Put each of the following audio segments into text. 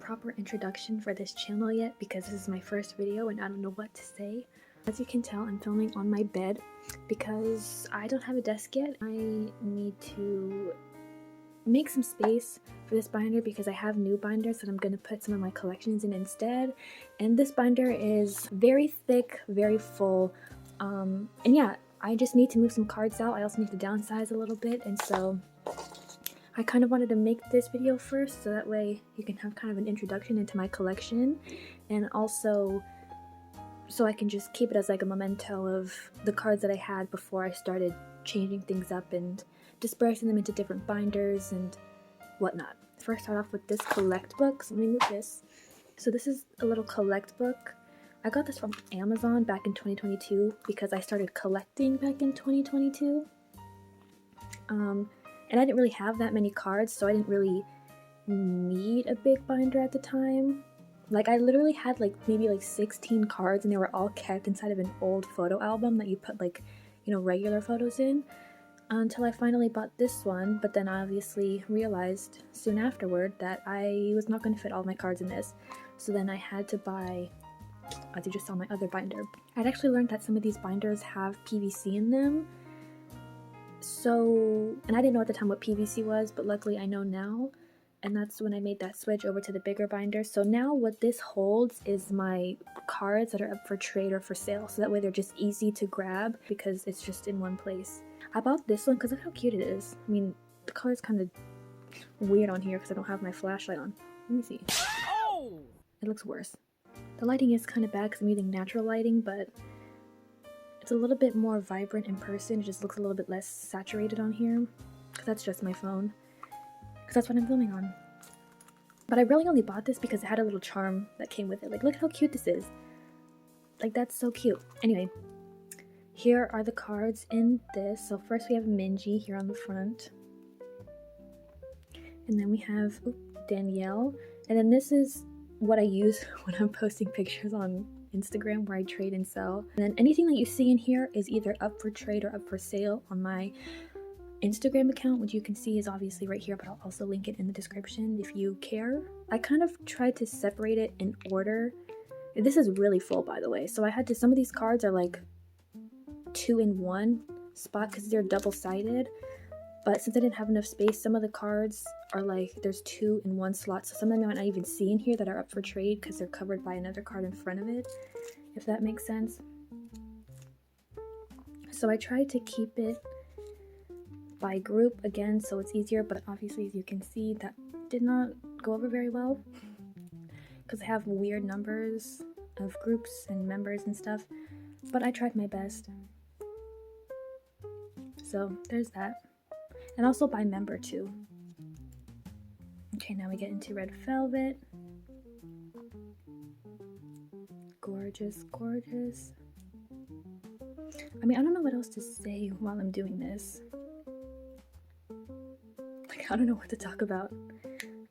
proper introduction for this channel yet because this is my first video and I don't know what to say. As you can tell, I'm filming on my bed because I don't have a desk yet. I need to make some space for this binder because I have new binders that I'm going to put some of my collections in instead. And this binder is very thick, very full. And yeah, I just need to move some cards out. I also need to downsize a little bit, and so I kind of wanted to make this video first so that way you can have kind of an introduction into my collection, and also so I can just keep it as like a memento of the cards that I had before I started changing things up and dispersing them into different binders and whatnot. First, start off with this collect book. So let me move this. So this is a little collect book. I got this from Amazon back in 2022 because I started collecting back in 2022. And I didn't really have that many cards, so I didn't really need a big binder at the time. Like, I literally had like maybe like 16 cards, and they were all kept inside of an old photo album that you put like, you know, regular photos in, until I finally bought this one. But then I obviously realized soon afterward that I was not going to fit all my cards in this, so then I had to buy, as you just saw, my other binder. I'd actually learned that some of these binders have PVC in them. So, and I didn't know at the time what PVC was, but luckily I know now. And that's when I made that switch over to the bigger binder. So now what this holds is my cards that are up for trade or for sale. So that way they're just easy to grab because it's just in one place. I bought this one because look how cute it is. I mean, the color's kind of weird on here because I don't have my flashlight on. Let me see. Oh! It looks worse. The lighting is kind of bad because I'm using natural lighting, but it's a little bit more vibrant in person. It just looks a little bit less saturated on here because that's just my phone, because that's what I'm filming on. But I really only bought this because it had a little charm that came with it. Like, look how cute this is. Like, that's so cute. Anyway, here are the cards in this. So first we have Minji here on the front, and then we have Danielle, and then this is what I use when I'm posting pictures on Instagram where I trade and sell. And then anything that you see in here is either up for trade or up for sale on my Instagram account, which you can see is obviously right here, but I'll also link it in the description if you care. I kind of tried to separate it in order. This is really full, by the way, so I had to, some of these cards are like 2 in 1 spot because they're double-sided. But since I didn't have enough space, some of the cards are like, there's 2 in 1 slot. So some of them I might not even see in here that are up for trade because they're covered by another card in front of it, if that makes sense. So I tried to keep it by group again so it's easier, but obviously as you can see that did not go over very well because I have weird numbers of groups and members and stuff, but I tried my best. So there's that. And also by member too. Okay, now we get into Red Velvet. Gorgeous, gorgeous. I mean, I don't know what else to say while I'm doing this. Like, I don't know what to talk about.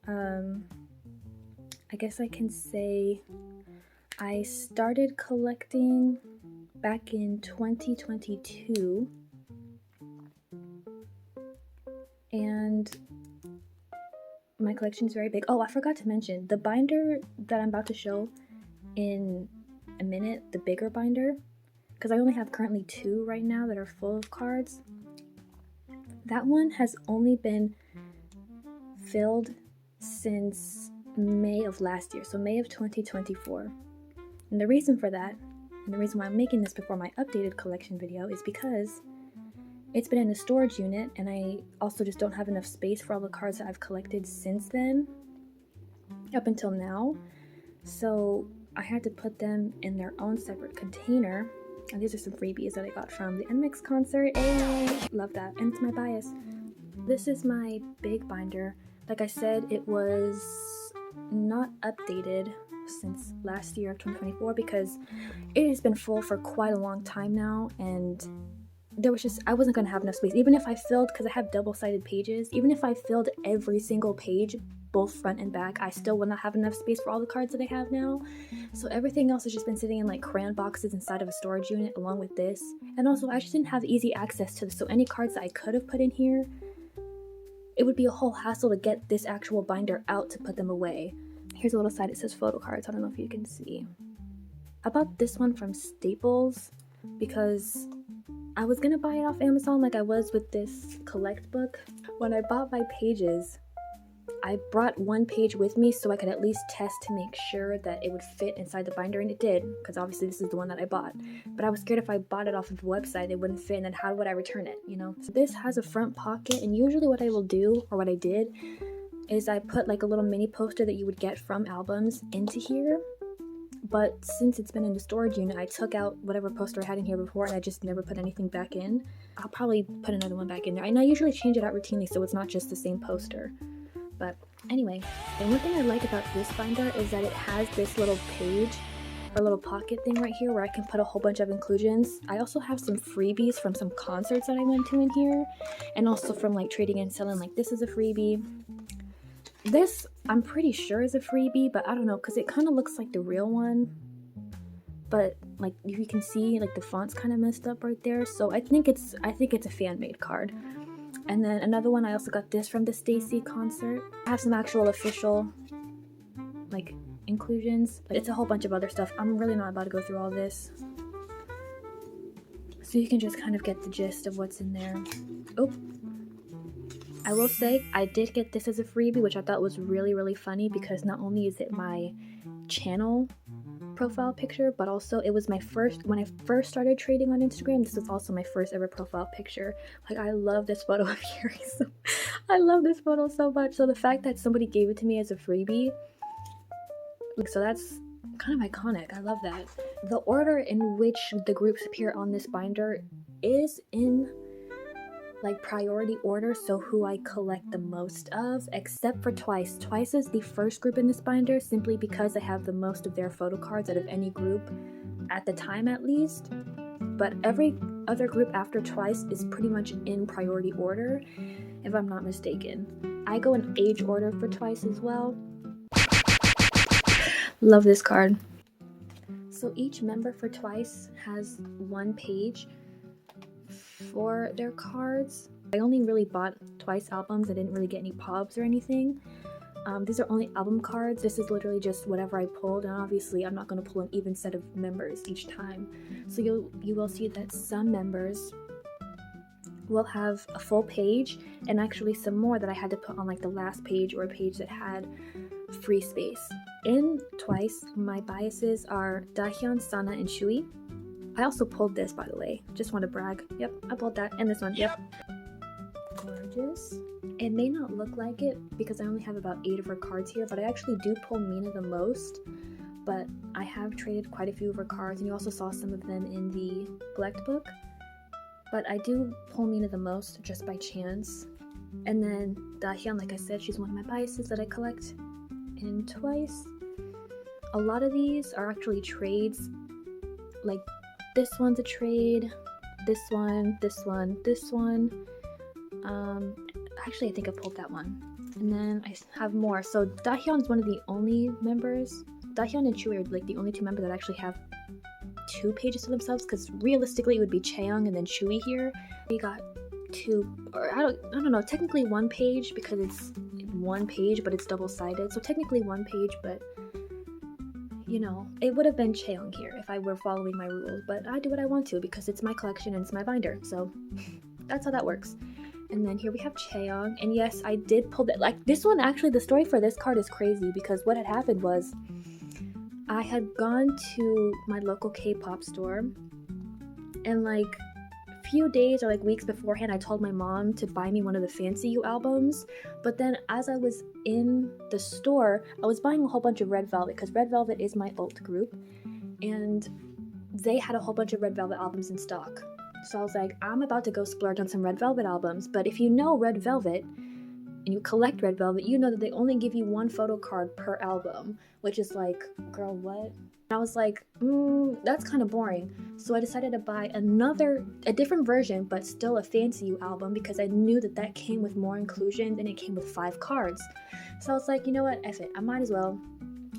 I guess I can say I started collecting back in 2022. And my collection is very big. Oh, I forgot to mention, the binder that I'm about to show in a minute, the bigger binder, because I only have currently 2 right now that are full of cards. That one has only been filled since May of last year, so May of 2024. And the reason for that, and the reason why I'm making this before my updated collection video, is because it's been in a storage unit, and I also just don't have enough space for all the cards that I've collected since then, up until now. So I had to put them in their own separate container. And these are some freebies that I got from the NMIXX concert. Hey, love that, and it's my bias. This is my big binder. Like I said, it was not updated since last year of 2024 because it has been full for quite a long time now, and there was just, I wasn't going to have enough space. Even if I filled, because I have double-sided pages, even if I filled every single page, both front and back, I still would not have enough space for all the cards that I have now. So everything else has just been sitting in like crayon boxes inside of a storage unit along with this. And also I just didn't have easy access to this, so any cards that I could have put in here, it would be a whole hassle to get this actual binder out to put them away. Here's a little side, it says photocards. I don't know if you can see. I bought this one from Staples because I was gonna buy it off Amazon like I was with this collect book. When I bought my pages, I brought one page with me so I could at least test to make sure that it would fit inside the binder, and it did, because obviously this is the one that I bought. But I was scared if I bought it off of the website it wouldn't fit, and then how would I return it, you know? So this has a front pocket, and usually what I will do, or what I did, is I put like a little mini poster that you would get from albums into here. But since it's been in the storage unit, I took out whatever poster I had in here before, and I just never put anything back in. I'll probably put another one back in there, and I usually change it out routinely so it's not just the same poster. But anyway, and one thing I like about this binder is that it has this little page or little pocket thing right here where I can put a whole bunch of inclusions. I also have some freebies from some concerts that I went to in here, and also from like trading and selling. Like this is a freebie. This I'm pretty sure is a freebie, but I don't know because it kind of looks like the real one. But like you can see, like the font's kind of messed up right there. So I think it's a fan-made card. And then another one, I also got this from the stayc concert. I have some actual official like inclusions. It's a whole bunch of other stuff. I'm really not about to go through all this. So you can just kind of get the gist of what's in there. Oh, I will say I did get this as a freebie, which I thought was really, really funny because not only is it my channel profile picture, but also it was my first, when I first started trading on Instagram, this was also my first ever profile picture. Like I love this photo of Yuri, so I love this photo so much. So the fact that somebody gave it to me as a freebie, like, so that's kind of iconic. I love that. The order in which the groups appear on this binder is in like priority order, so who I collect the most of, except for Twice. Twice is the first group in this binder simply because I have the most of their photo cards out of any group at the time, at least. But every other group after Twice is pretty much in priority order, if I'm not mistaken. I go in age order for Twice as well. Love this card. So each member for Twice has one page for their cards. I only really bought Twice albums. I didn't really get any pubs or anything. These are only album cards. This is literally just whatever I pulled, and obviously I'm not going to pull an even set of members each time. So you will see that some members will have a full page, and actually some more that I had to put on like the last page or a page that had free space. In Twice, my biases are Dahyun, Sana, and Shui. I also pulled this, by the way. Just want to brag. Yep, I pulled that. And this one. Yep. Gorgeous. It may not look like it because I only have about 8 of her cards here, but I actually do pull Mina the most. But I have traded quite a few of her cards, and you also saw some of them in the collect book. But I do pull Mina the most just by chance. And then Dahyun, like I said, she's one of my biases that I collect in Twice. A lot of these are actually trades. Like this one's a trade, this one, this one, this one. Actually I think I pulled that one. And then I have more. So Dahyun is one of the only members. Dahyun and Shui are like the only 2 members that actually have 2 pages to themselves, because realistically it would be Chaeyoung and then Shui here. We got 2, or I don't know, technically 1 page because it's 1 page but it's double-sided. So technically 1 page, but you know, it would have been Chaeyoung here if I were following my rules, but I do what I want to because it's my collection and it's my binder, so that's how that works. And then here we have Chaeyoung, and yes, I did pull that. Like this one, actually, the story for this card is crazy because what had happened was I had gone to my local K-pop store, and like a few days or like weeks beforehand, I told my mom to buy me one of the Fancy You albums. But then as I was in the store, I was buying a whole bunch of Red Velvet because Red Velvet is my alt group, and they had a whole bunch of Red Velvet albums in stock. So I was like, I'm about to go splurge on some Red Velvet albums. But if you know Red Velvet and you collect Red Velvet, you know that they only give you 1 photo card per album, which is like, girl, what? I was like, that's kind of boring. So I decided to buy a different version, but still a Fancy You album, because I knew that came with more inclusions and it came with 5 cards. So I was like, you know what, F it, I might as well.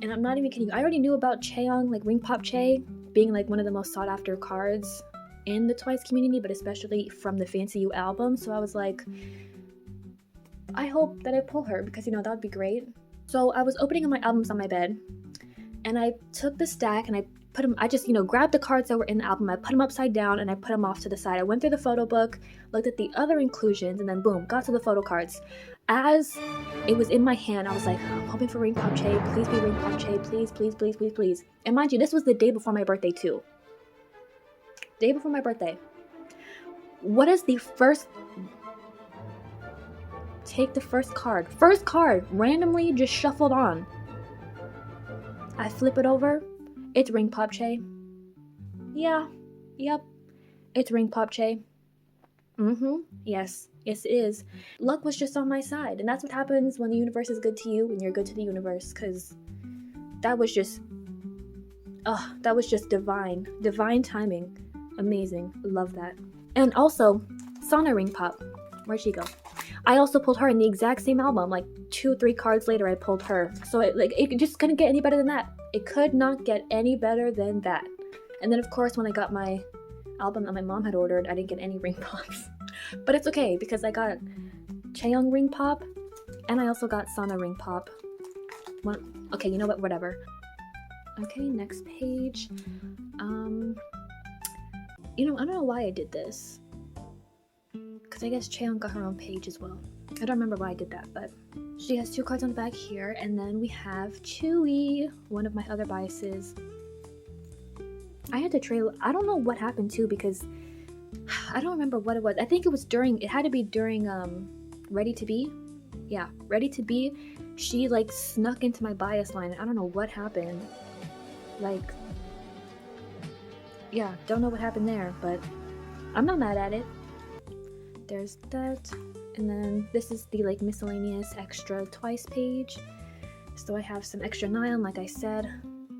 And I'm not even kidding you, I already knew about Chaeyoung, like ringpop chae, being like one of the most sought after cards in the Twice community, but especially from the Fancy You album. So I was like, I hope that I pull her because, you know, that would be great. So I was opening up my albums on my bed, and I took the stack and I put them, I just, grabbed the cards that were in the album, I put them upside down and I put them off to the side. I went through the photo book, looked at the other inclusions, and then boom, got to the photo cards. As it was in my hand, I was like, I'm hoping for ringpop chae, please be ringpop chae, please, please, please, please, please. And mind you, this was the day before my birthday too. Day before my birthday. What is the first... Take the first card. First card, randomly just shuffled on. I flip it over. It's ringpop chae. Yeah. Yep. It's ringpop chae. Yes. Yes, it is. Luck was just on my side. And that's what happens when the universe is good to you and you're good to the universe. Because that was just... that was just divine. Divine timing. Amazing. Love that. And also, Sana ringpop. Where'd she go? I also pulled her in the exact same album. Like 2-3 cards later, I pulled her. So it just couldn't get any better than that. It could not get any better than that. And then of course, when I got my album that my mom had ordered, I didn't get any ring pops. But it's okay because I got Chaeyoung ring pop, and I also got Sana ring pop. Okay, you know what? Whatever. Okay, next page. I don't know why I did this. Because I guess Chaeyoung got her own page as well. I don't remember why I did that, but she has 2 cards on the back here, and then we have Chewy, one of my other biases. I had to trail. I don't know what happened too, because I don't remember what it was. I think it had to be during Ready to Be. Yeah, Ready to Be. She like snuck into my bias line. I don't know what happened. Like, yeah, don't know what happened there, but I'm not mad at it. There's that, and then this is the like miscellaneous extra twice page. So I have some extra nylon, like I said,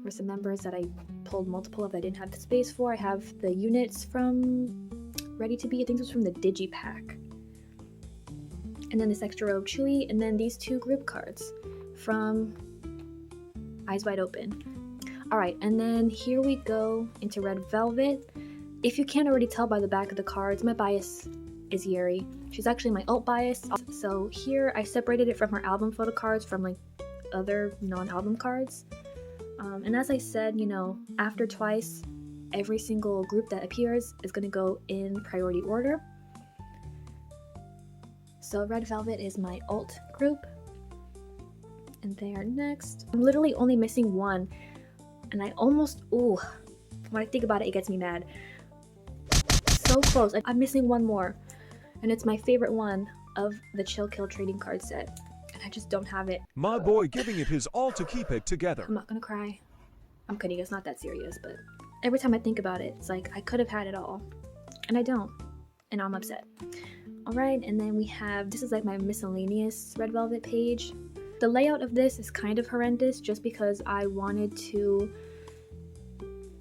for some members that I pulled multiple of that I didn't have the space for. I have the units from Ready to Be. I think this was from the Digi pack. And then this extra row of Chewy, and then these 2 group cards from Eyes Wide Open. Alright, and then here we go into Red Velvet. If you can't already tell by the back of the cards, my bias is Yeri. She's actually my alt bias. So here I separated it from her album photo cards from like other non-album cards. And as I said, after twice, every single group that appears is going to go in priority order. So Red Velvet is my alt group. And they are next. I'm literally only missing 1. And I almost, when I think about it, it gets me mad. So close. I'm missing 1 more. And it's my favorite one of the Chill Kill trading card set. And I just don't have it. My boy giving it his all to keep it together. I'm not gonna cry. I'm kidding, it's not that serious, but every time I think about it, it's like I could have had it all. And I don't. And I'm upset. Alright, and then we have, this is like my miscellaneous Red Velvet page. The layout of this is kind of horrendous just because I wanted to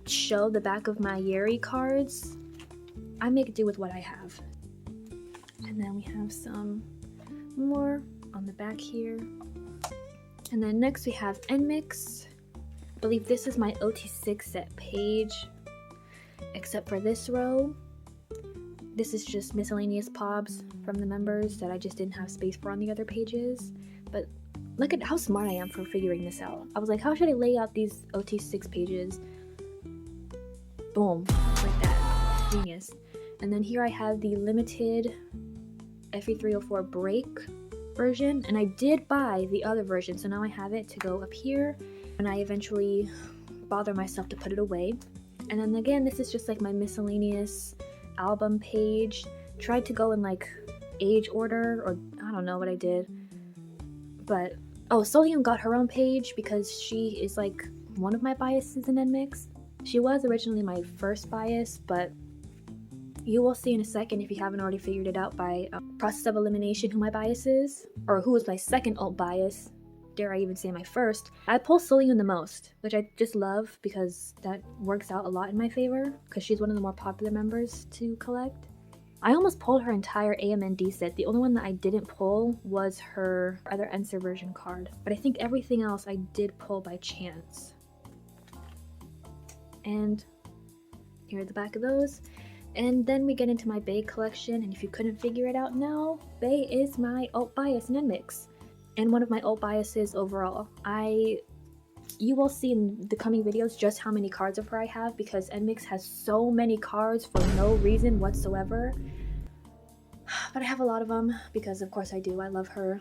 show the back of my Yeri cards. I make do with what I have. And then we have some more on the back here. And then next we have NMIXX. I believe this is my OT6 set page, except for this row. This is just miscellaneous pobs from the members that I just didn't have space for on the other pages. But look at how smart I am for figuring this out. I was like, how should I lay out these OT6 pages? Boom, like that. Genius. And then here I have the limited FE304 break version, and I did buy the other version, so now I have it to go up here, and I eventually bother myself to put it away. And then again, this is just like my miscellaneous album page. Tried to go in like age order, or I don't know what I did, but Solium got her own page because she is like one of my biases in NMIXX. She was originally my first bias, but you will see in a second, if you haven't already figured it out by process of elimination, who my bias is, or who was my second alt bias, dare I even say my first. I pull Solium the most, which I just love because that works out a lot in my favor, because she's one of the more popular members to collect. I almost pulled her entire AMND set. The only one that I didn't pull was her other Enser version card, but I think everything else I did pull by chance. And here are the back of those. And then we get into my Bae collection, and if you couldn't figure it out now, Bae is my alt bias in NMIXX. and one of my alt biases overall. You will see in the coming videos just how many cards of her I have, because NMIXX has so many cards for no reason whatsoever. But I have a lot of them because of course I do. I love her.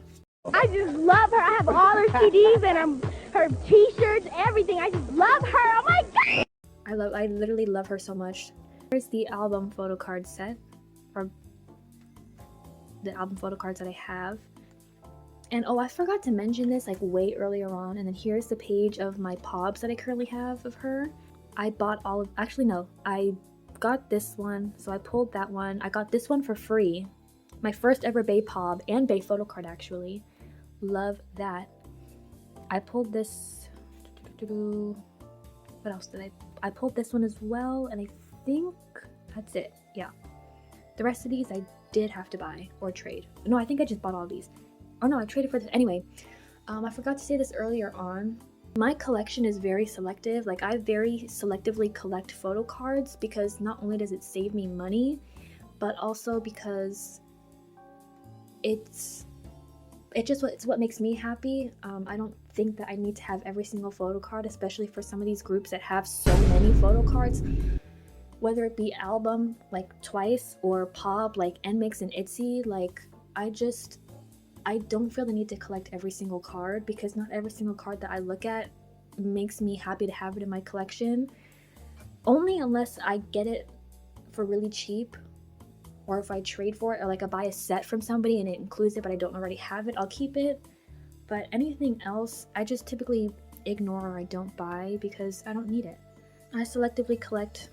I just love her. I have all her CDs and her t-shirts, everything. I just love her. Oh my god! I literally love her so much. Here's the album photo card set, or the album photo cards that I have. And oh, I forgot to mention this like way earlier on, and then here's the page of my pobs that I currently have of her. I bought all of, actually no, I got this one, so I pulled that one. I got this one for free. My first ever Bay pob and Bay photo card actually. Love that. I pulled this, what else did I pulled this one as well, and I think that's it. Yeah. The rest of these I did have to buy or trade. No, I think I just bought all these. Oh no, I traded for this. Anyway, I forgot to say this earlier on. My collection is very selective. Like, I very selectively collect photo cards because not only does it save me money, but also because it's what makes me happy. I don't think that I need to have every single photo card, especially for some of these groups that have so many photo cards, whether it be album like Twice or pop like NMIXX and ITZY. Like, I don't feel the need to collect every single card, because not every single card that I look at makes me happy to have it in my collection. Only unless I get it for really cheap, or if I trade for it, or like I buy a set from somebody and it includes it but I don't already have it, I'll keep it. But anything else, I just typically ignore or I don't buy because I don't need it. I selectively collect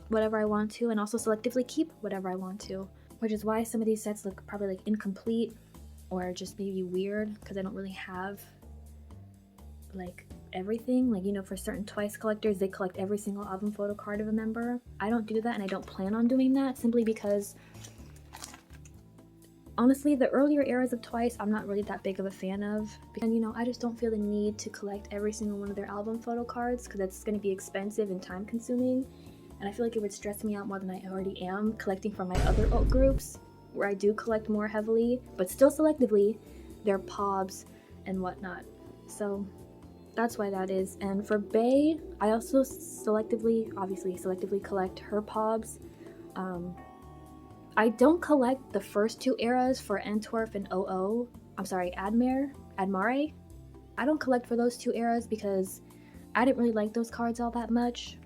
whatever I want to, and also selectively keep whatever I want to. Which is why some of these sets look probably like incomplete or just maybe weird, because I don't really have like everything. Like, you know, for certain Twice collectors, they collect every single album photo card of a member. I don't do that, and I don't plan on doing that, simply because honestly the earlier eras of Twice I'm not really that big of a fan of, and you know, I just don't feel the need to collect every single one of their album photo cards, because that's going to be expensive and time consuming. And I feel like it would stress me out more than I already am collecting from my other alt groups, where I do collect more heavily, but still selectively, their pobs and whatnot. So that's why that is. And for Bay, I also obviously selectively collect her pobs. I don't collect the first two eras for Antwerp and Admare. I don't collect for those two eras because I didn't really like those cards all that much.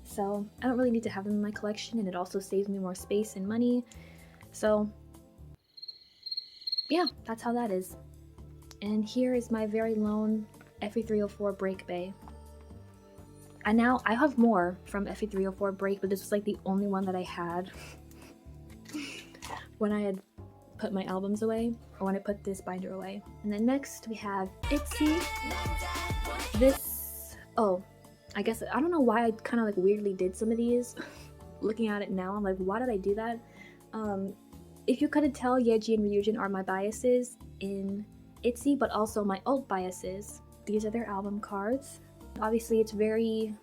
So I don't really need to have them in my collection, and it also saves me more space and money. So yeah, that's how that is. And here is my very lone FE304 Break Bay. And now I have more from FE304 Break, but this was like the only one that I had when I had put my albums away, or when I put this binder away. And then next we have ITZY. I guess, I don't know why I kind of like weirdly did some of these. Looking at it now, I'm like, why did I do that? If you couldn't tell, Yeji and Ryujin are my biases in ITZY, but also my alt biases. These are their album cards. Obviously it's very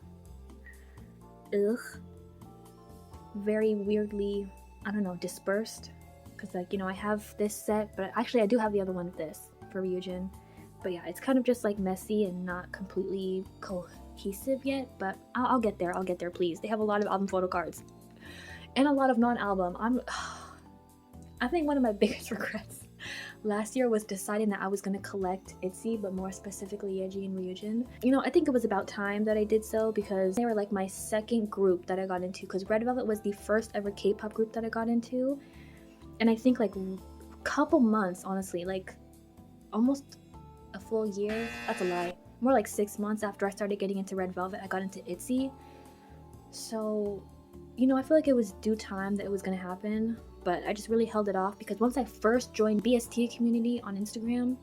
weirdly, I don't know, dispersed. Because, like, you know, I have this set, but actually I do have the other one of this for Ryujin. But yeah, it's kind of just like messy and not completely cohesive yet, but I'll get there. I'll get there, please. They have a lot of album photo cards and a lot of non-album. I think one of my biggest regrets last year was deciding that I was going to collect ITZY, but more specifically Yeji and Ryujin. You know, I think it was about time that I did so, because they were like my second group that I got into, because Red Velvet was the first ever K-pop group that I got into, and I think like a couple months, honestly, like almost a full year, that's a lie, more like 6 months after I started getting into Red Velvet, I got into ITZY. So, you know, I feel like it was due time that it was gonna happen, but I just really held it off, because once I first joined BST community on Instagram,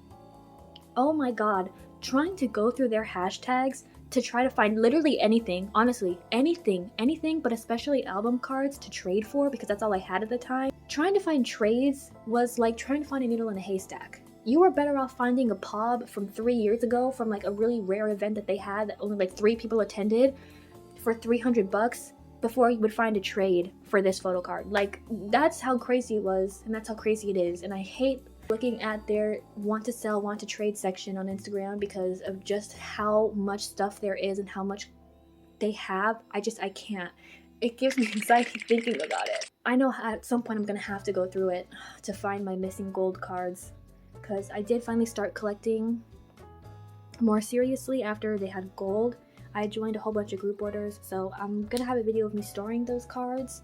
oh my god, trying to go through their hashtags to try to find literally anything, honestly, anything, but especially album cards to trade for, because that's all I had at the time. Trying to find trades was like trying to find a needle in a haystack. You were better off finding a pob from 3 years ago from like a really rare event that they had that only like 3 people attended for $300 before you would find a trade for this photo card. Like, that's how crazy it was, and that's how crazy it is. And I hate looking at their want to sell, want to trade section on Instagram because of just how much stuff there is and how much they have. I can't. It gives me anxiety thinking about it. I know at some point I'm gonna have to go through it to find my missing gold cards, because I did finally start collecting more seriously after they had gold. I joined a whole bunch of group orders, so I'm gonna have a video of me storing those cards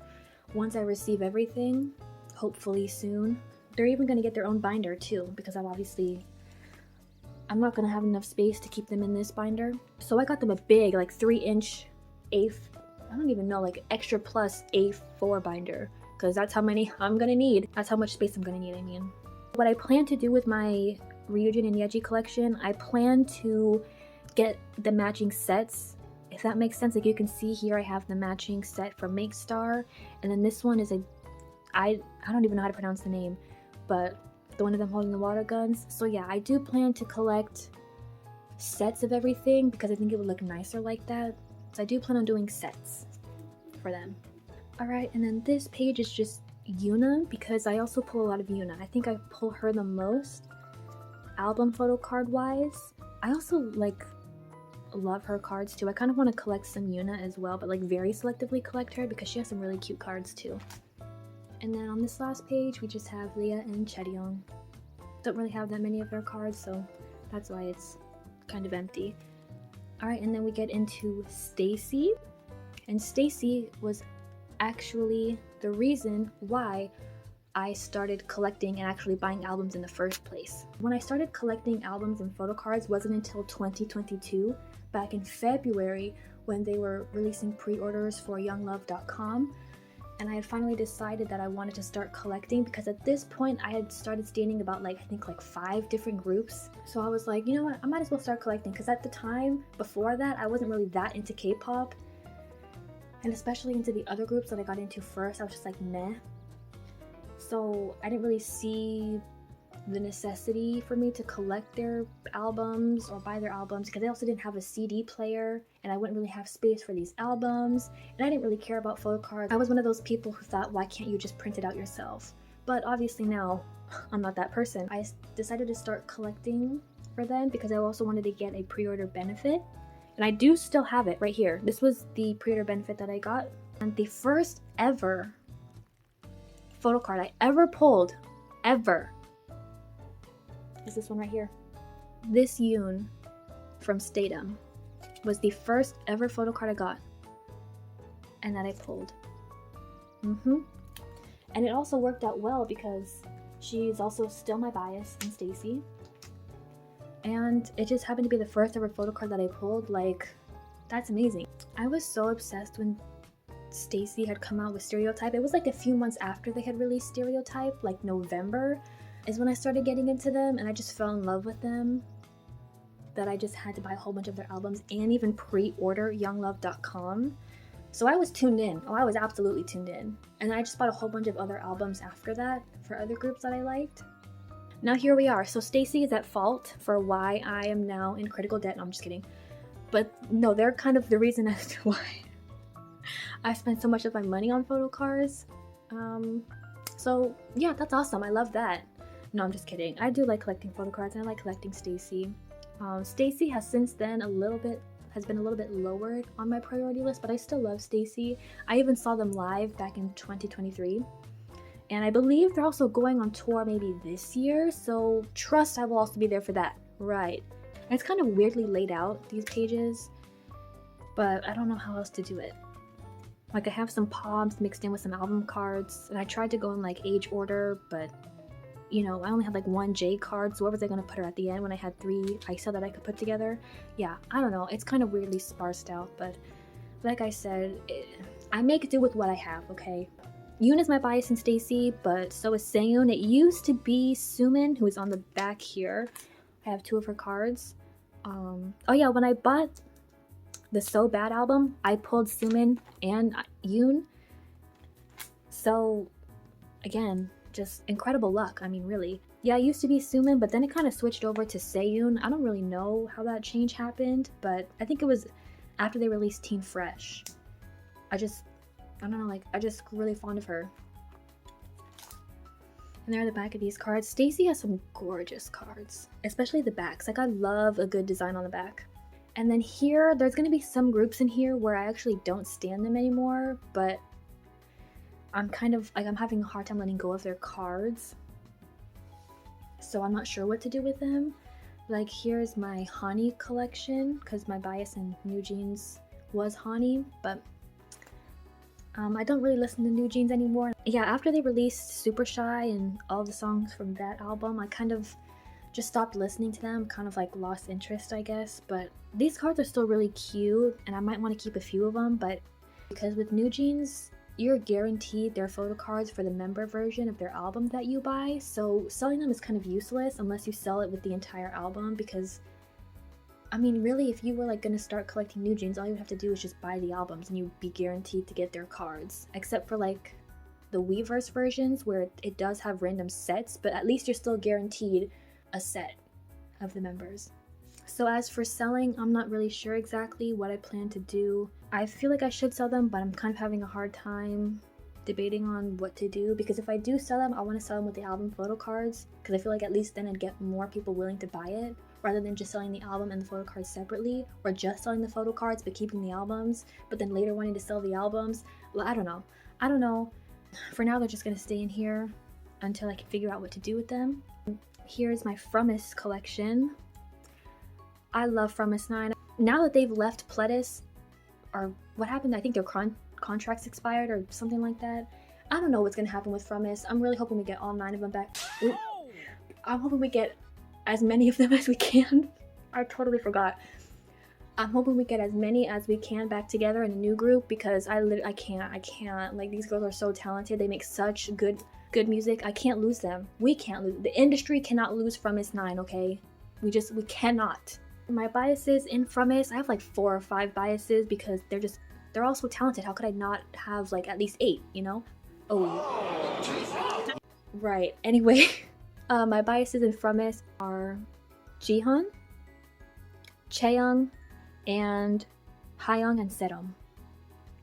once I receive everything, hopefully soon. They're even gonna get their own binder too, because I'm not gonna have enough space to keep them in this binder. So I got them a big, like 3-inch I don't even know, like extra plus A4 binder, because that's how many I'm gonna need. That's how much space I'm gonna need, I mean. What I plan to do with my Ryujin and Yeji collection, I plan to get the matching sets, if that makes sense. Like you can see here I have the matching set from Make Star, and then this one is I don't even know how to pronounce the name, but the one of them holding the water guns. So yeah, I do plan to collect sets of everything because I think it would look nicer like that. So I do plan on doing sets for them. Alright, and then this page is just Yuna, because I also pull a lot of Yuna. I think I pull her the most, album photo card wise. I also like love her cards too. I kind of want to collect some Yuna as well, but like very selectively collect her because she has some really cute cards too. And then on this last page we just have Leah and Chaeryong. Don't really have that many of their cards, so that's why it's kind of empty. Alright, and then we get into Stacy. And Stacy was actually the reason why I started collecting and actually buying albums in the first place. When I started collecting albums and photo cards wasn't until 2022, back in February, when they were releasing pre-orders for younglove.com. And I had finally decided that I wanted to start collecting, because at this point I had started staining about I think 5 different groups. So I was like, you know what, I might as well start collecting, because at the time before that I wasn't really that into K-pop, and especially into the other groups that I got into first. I was just like, meh. So I didn't really see the necessity for me to collect their albums or buy their albums, because they also didn't have a CD player and I wouldn't really have space for these albums, and I didn't really care about photo cards. I was one of those people who thought, why can't you just print it out yourself? But obviously now I'm not that person. I decided to start collecting for them because I also wanted to get a pre-order benefit, and I do still have it right here. This was the pre-order benefit that I got, and the first ever photo card I ever pulled, ever, is this one right here. This Yoon from Stayc was the first ever photo card I got and that I pulled. And it also worked out well because she's also still my bias in Stacy, and it just happened to be the first ever photo card that I pulled. Like, that's amazing. I was so obsessed when Stacy had come out with Stereotype. It was like a few months after they had released Stereotype, like November is when I started getting into them, and I just fell in love with them that I just had to buy a whole bunch of their albums and even pre-order younglove.com. So I was tuned in. Oh, I was absolutely tuned in. And I just bought a whole bunch of other albums after that for other groups that I liked. Now here we are. So Stacy is at fault for why I am now in critical debt. No, I'm just kidding. But no, they're kind of the reason as to why I spent so much of my money on photo cards. So yeah, that's awesome. I love that. No, I'm just kidding. I do like collecting photo cards and I like collecting Stacy. Stacy has since then been a little bit lowered on my priority list, but I still love Stacy. I even saw them live back in 2023. And I believe they're also going on tour maybe this year, so trust I will also be there for that. Right. And it's kind of weirdly laid out, these pages, but I don't know how else to do it. Like, I have some POBs mixed in with some album cards, and I tried to go in like age order, but you know, I only had like 1 J card, so where was I going to put her at the end when I had 3 ISO that I could put together? Yeah, I don't know. It's kind of weirdly sparsed out, but like I said, I make do with what I have, okay? Yoon is my bias in Stacy, but so is Seyoon. It used to be Sumin, who is on the back here. I have 2 of her cards. Oh yeah, when I bought the So Bad album, I pulled Sumin and Yoon. So, again, just incredible luck. I mean, really. Yeah, it used to be Sumin, but then it kind of switched over to Seyoon. I don't really know how that change happened, but I think it was after they released Teen Fresh. I don't know, like, I just grew really fond of her. And there are the back of these cards. Stacey has some gorgeous cards, especially the backs. Like, I love a good design on the back. And then here, there's going to be some groups in here where I actually don't stand them anymore, but I'm kind of, like, I'm having a hard time letting go of their cards. So I'm not sure what to do with them. Like, here's my Hanni collection, because my bias in New Jeans was Hanni, but I don't really listen to New Jeans anymore. Yeah, after they released Super Shy and all the songs from that album, I kind of just stopped listening to them, kind of like lost interest, I guess. But these cards are still really cute, and I might want to keep a few of them, but because with New Jeans, you're guaranteed their photo cards for the member version of their album that you buy, so selling them is kind of useless unless you sell it with the entire album, because I mean, really, if you were like gonna start collecting New Jeans, all you would have to do is just buy the albums and you'd be guaranteed to get their cards. Except for like the Weverse versions where it does have random sets, but at least you're still guaranteed a set of the members. So as for selling, I'm not really sure exactly what I plan to do. I feel like I should sell them, but I'm kind of having a hard time debating on what to do, because if I do sell them, I want to sell them with the album photo cards, because I feel like at least then I'd get more people willing to buy it, rather than just selling the album and the photo cards separately, or just selling the photo cards but keeping the albums, but then later wanting to sell the albums. Well, I don't know. For now, they're just gonna stay in here until I can figure out what to do with them. Here's my Frummis collection. I love Frummis 9. Now that they've left Pledis, or what happened, I think their contracts expired or something like that. I don't know what's gonna happen with Frummis. I'm really hoping we get all 9 of them back. Ooh. I'm hoping we get as many of them as we can. I totally forgot. I'm hoping we get as many as we can back together in a new group, because I can't. Like, these girls are so talented. They make such good music. I can't lose them. We can't lose. The industry cannot lose Frummis 9, okay? We cannot. My biases in Frummis, I have like 4 or 5 biases because they're all so talented. How could I not have like at least 8, you know? Oh. Right, anyway. My biases in Frummis are Jihan, Chaeyoung, and Hayoung and Serom.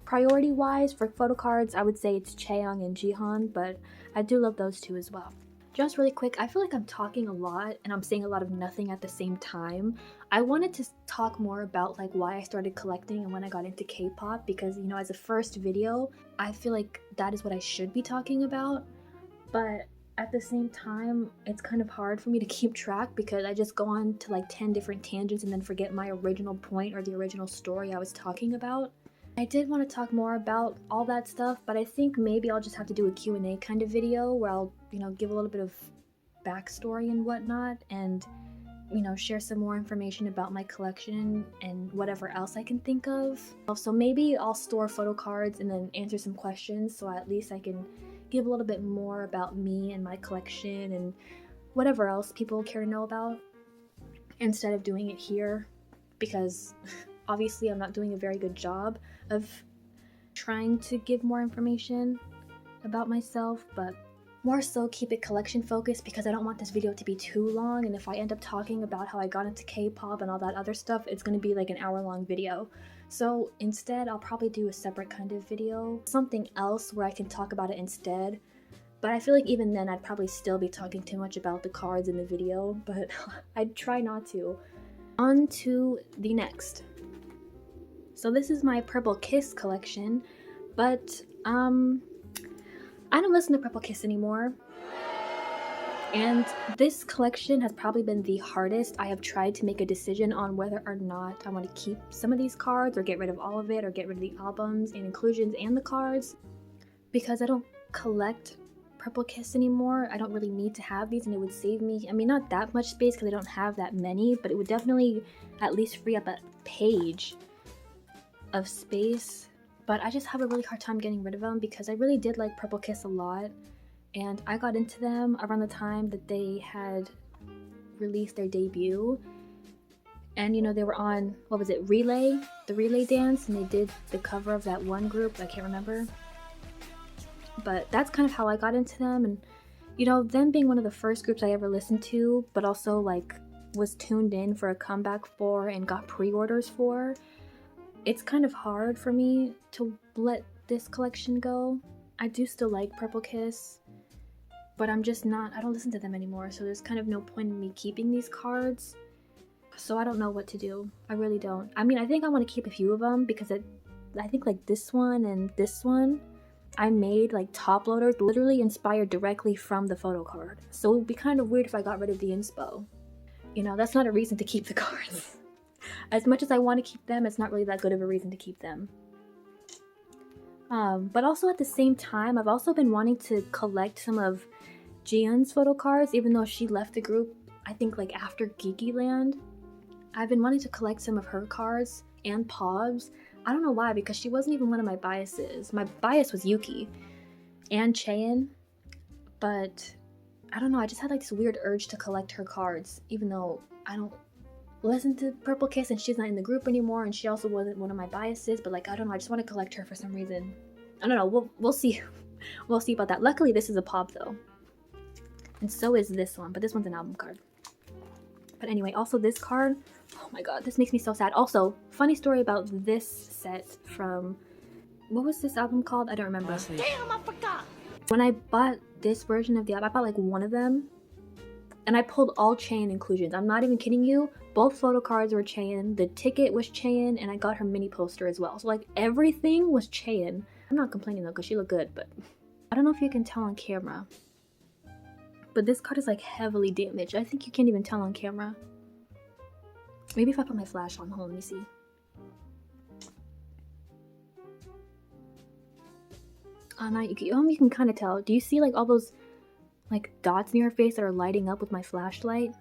Priority-wise, for photo cards, I would say it's Chaeyoung and Jihan, but I do love those 2 as well. Just really quick, I feel like I'm talking a lot and I'm saying a lot of nothing at the same time. I wanted to talk more about like why I started collecting and when I got into K-pop, because, you know, as a first video, I feel like that is what I should be talking about, but at the same time, it's kind of hard for me to keep track because I just go on to like 10 different tangents and then forget my original point or the original story I was talking about. I did want to talk more about all that stuff, but I think maybe I'll just have to do a Q&A kind of video where I'll, you know, give a little bit of backstory and whatnot, and, you know, share some more information about my collection and whatever else I can think of. Also, maybe I'll store photo cards and then answer some questions, so at least I can give a little bit more about me and my collection and whatever else people care to know about, instead of doing it here, because obviously I'm not doing a very good job of trying to give more information about myself, but more so keep it collection focused, because I don't want this video to be too long, and if I end up talking about how I got into K-pop and all that other stuff, it's going to be like an hour-long video. So instead, I'll probably do a separate kind of video, something else where I can talk about it instead. But I feel like even then I'd probably still be talking too much about the cards in the video, but I'd try not to. On to the next. So this is my Purple Kiss collection, but I don't listen to Purple Kiss anymore. And this collection has probably been the hardest I have tried to make a decision on whether or not I want to keep some of these cards or get rid of all of it or get rid of the albums and inclusions and the cards, because I don't collect Purple Kiss anymore. I don't really need to have these, and it would save me, I mean, not that much space because I don't have that many, but it would definitely at least free up a page of space. But I just have a really hard time getting rid of them because I really did like Purple Kiss a lot, and I got into them around the time that they had released their debut. And, you know, they were on, what was it, Relay? The Relay dance, and they did the cover of that one group, I can't remember. But that's kind of how I got into them, and, you know, them being one of the first groups I ever listened to, but also, like, was tuned in for a comeback for and got pre-orders for, it's kind of hard for me to let this collection go. I do still like Purple Kiss, but I'm just not, I don't listen to them anymore, so there's kind of no point in me keeping these cards. So I don't know what to do. I really don't. I mean, I think I want to keep a few of them because I think like this one and this one, I made like top loaders literally inspired directly from the photo card. So it would be kind of weird if I got rid of the inspo. You know, that's not a reason to keep the cards. As much as I want to keep them, it's not really that good of a reason to keep them. But also at the same time, I've also been wanting to collect some of Jiyeon's photo cards, even though she left the group, I think like after Geeky Land. I've been wanting to collect some of her cards and Pob's. I don't know why, because she wasn't even one of my biases. My bias was Yuki and Chae, but I don't know, I just had like this weird urge to collect her cards, even though I don't listen to Purple Kiss and she's not in the group anymore, and she also wasn't one of my biases, but like, I don't know, I just want to collect her for some reason. I don't know, we'll see. We'll see about that. Luckily, this is a Pob though. And so is this one, but this one's an album card. But anyway, also this card, oh my god, this makes me so sad. Also, funny story about this set from, what was this album called? I don't remember. Damn, I forgot. When I bought this version of the album, I bought like one of them, and I pulled all chae inclusions. I'm not even kidding you. Both photo cards were chae, the ticket was chae, and I got her mini poster as well. So like everything was chae. I'm not complaining though, because she looked good, but I don't know if you can tell on camera. But this card is like heavily damaged. I think you can't even tell on camera. Maybe if I put my flash on, hold on, let me see. Oh, no, you can kind of tell. Do you see like all those like dots near her face that are lighting up with my flashlight?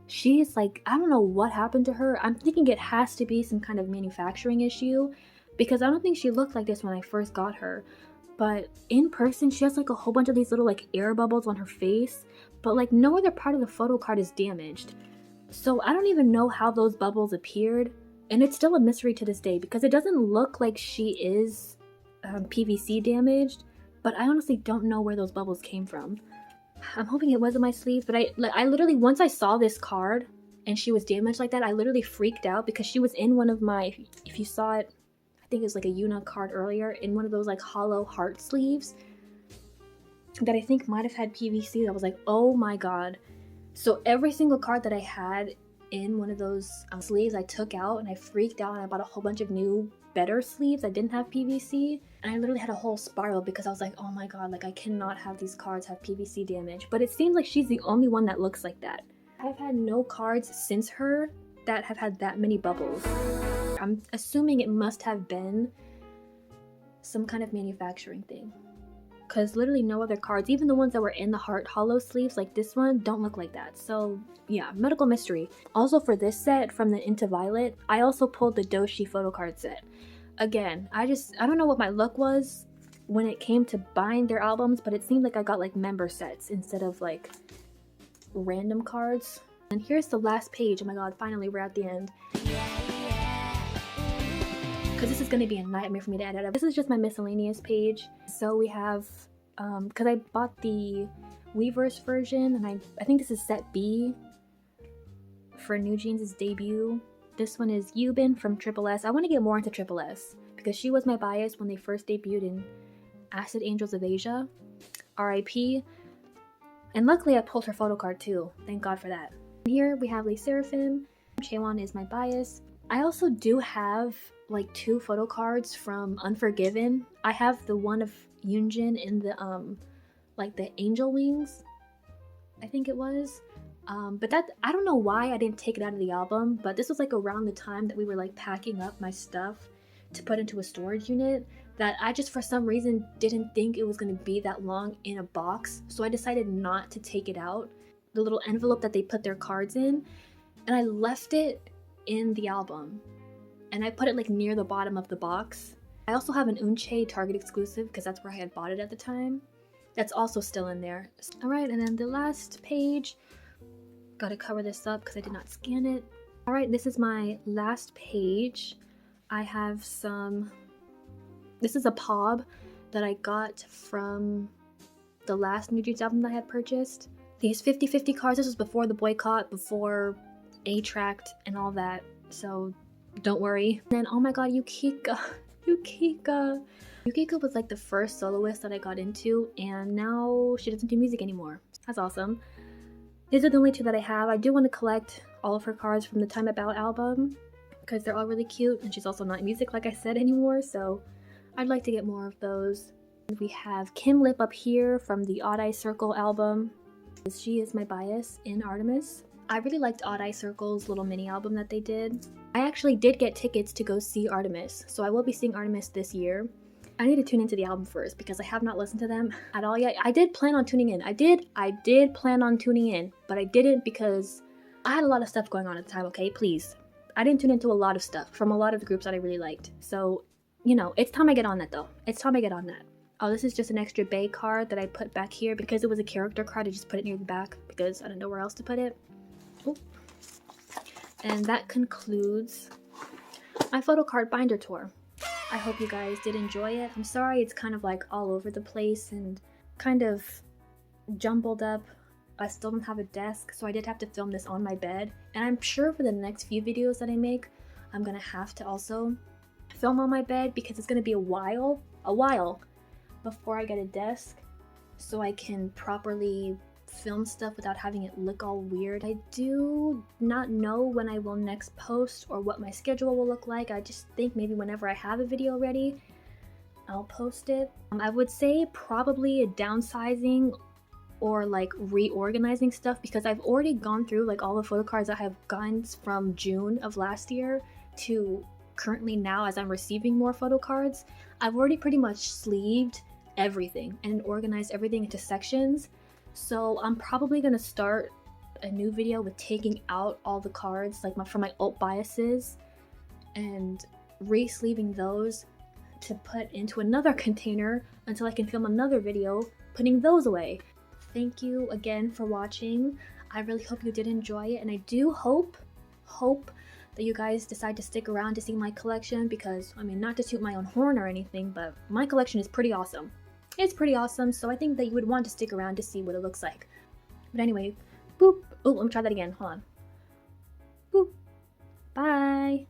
She's like, I don't know what happened to her. I'm thinking it has to be some kind of manufacturing issue, because I don't think she looked like this when I first got her. But in person, she has like a whole bunch of these little like air bubbles on her face, but like no other part of the photo card is damaged. So I don't even know how those bubbles appeared, and it's still a mystery to this day because it doesn't look like she is PVC damaged, but I honestly don't know where those bubbles came from. I'm hoping it wasn't my sleeve, but I literally, once I saw this card and she was damaged like that, I literally freaked out because she was in one of my, if you saw it, I think it was like a Yuna card earlier, in one of those like hollow heart sleeves that I think might have had PVC. I was like, oh my god. So every single card that I had in one of those sleeves I took out, and I freaked out, and I bought a whole bunch of new better sleeves that didn't have PVC, and I literally had a whole spiral because I was like, oh my god, like I cannot have these cards have PVC damage. But it seems like she's the only one that looks like that. I've had no cards since her that have had that many bubbles. I'm assuming it must have been some kind of manufacturing thing, because literally no other cards, even the ones that were in the heart hollow sleeves like this one, don't look like that. So yeah, medical mystery. Also for this set from the Into Violet, I also pulled the Doshi photo card set. Again, I don't know what my luck was when it came to buying their albums, but it seemed like I got like member sets instead of like random cards. And here's the last page. Oh my god, finally we're at the end. Because this is going to be a nightmare for me to edit. This is just my miscellaneous page. So we have, because I bought the Weverse version, and I think this is set B for New Jeans' debut. This one is Yubin from Triple S. I want to get more into Triple S because she was my bias when they first debuted in Acid Angels of Asia. RIP. And luckily I pulled her photo card too. Thank god for that. Here we have Le Seraphim. Chaewon is my bias. I also do have like 2 photo cards from Unforgiven. I have the one of Yoonjin in the like the angel wings, I think it was. But that, I don't know why I didn't take it out of the album, but this was like around the time that we were like packing up my stuff to put into a storage unit, that I just for some reason didn't think it was going to be that long in a box, so I decided not to take it out, the little envelope that they put their cards in, and I left it in the album, and I put it like near the bottom of the box. I also have an Unchae Target exclusive because that's where I had bought it at the time. That's also still in there. Alright, and then the last page, gotta cover this up because I did not scan it. Alright, this is my last page. I have some, this is a POB that I got from the last New Jeans album that I had purchased. These 50-50 cards, this was before the boycott, before A-Tracked and all that, so don't worry. And then, oh my god, Yukika. Yukika. Yukika was like the first soloist that I got into, and now she doesn't do music anymore. That's awesome. These are the only two that I have. I do want to collect all of her cards from the Time About album because they're all really cute, and she's also not in music like I said anymore, so I'd like to get more of those. We have Kim Lip up here from the Odd Eye Circle album. She is my bias in Artemis. I really liked Odd Eye Circle's little mini album that they did. I actually did get tickets to go see Artemis, so I will be seeing Artemis this year. I need to tune into the album first because I have not listened to them at all yet. I did plan on tuning in. I did plan on tuning in, but I didn't because I had a lot of stuff going on at the time, okay? Please. I didn't tune into a lot of stuff from a lot of the groups that I really liked. So, you know, it's time I get on that though. It's time I get on that. Oh, this is just an extra Bay card that I put back here because it was a character card. I just put it near the back because I don't know where else to put it. Ooh. And that concludes my photo card binder tour. I hope you guys did enjoy it. I'm sorry it's kind of like all over the place and kind of jumbled up. I still don't have a desk, so I did have to film this on my bed. And I'm sure for the next few videos that I make, I'm gonna have to also film on my bed because it's gonna be a while before I get a desk so I can properly film stuff without having it look all weird. I do not know when I will next post or what my schedule will look like. I just think maybe whenever I have a video ready, I'll post it. I would say probably a downsizing or like reorganizing stuff because I've already gone through like all the photo cards I have gotten from June of last year to currently now as I'm receiving more photo cards. I've already pretty much sleeved everything and organized everything into sections. So I'm probably gonna start a new video with taking out all the cards like from my alt biases and re-sleeving those to put into another container until I can film another video putting those away. Thank you again for watching. I really hope you did enjoy it, and I do hope that you guys decide to stick around to see my collection because, I mean, not to toot my own horn or anything, but my collection is pretty awesome. It's pretty awesome, so I think that you would want to stick around to see what it looks like. But anyway, boop. Oh, let me try that again. Hold on. Boop. Bye.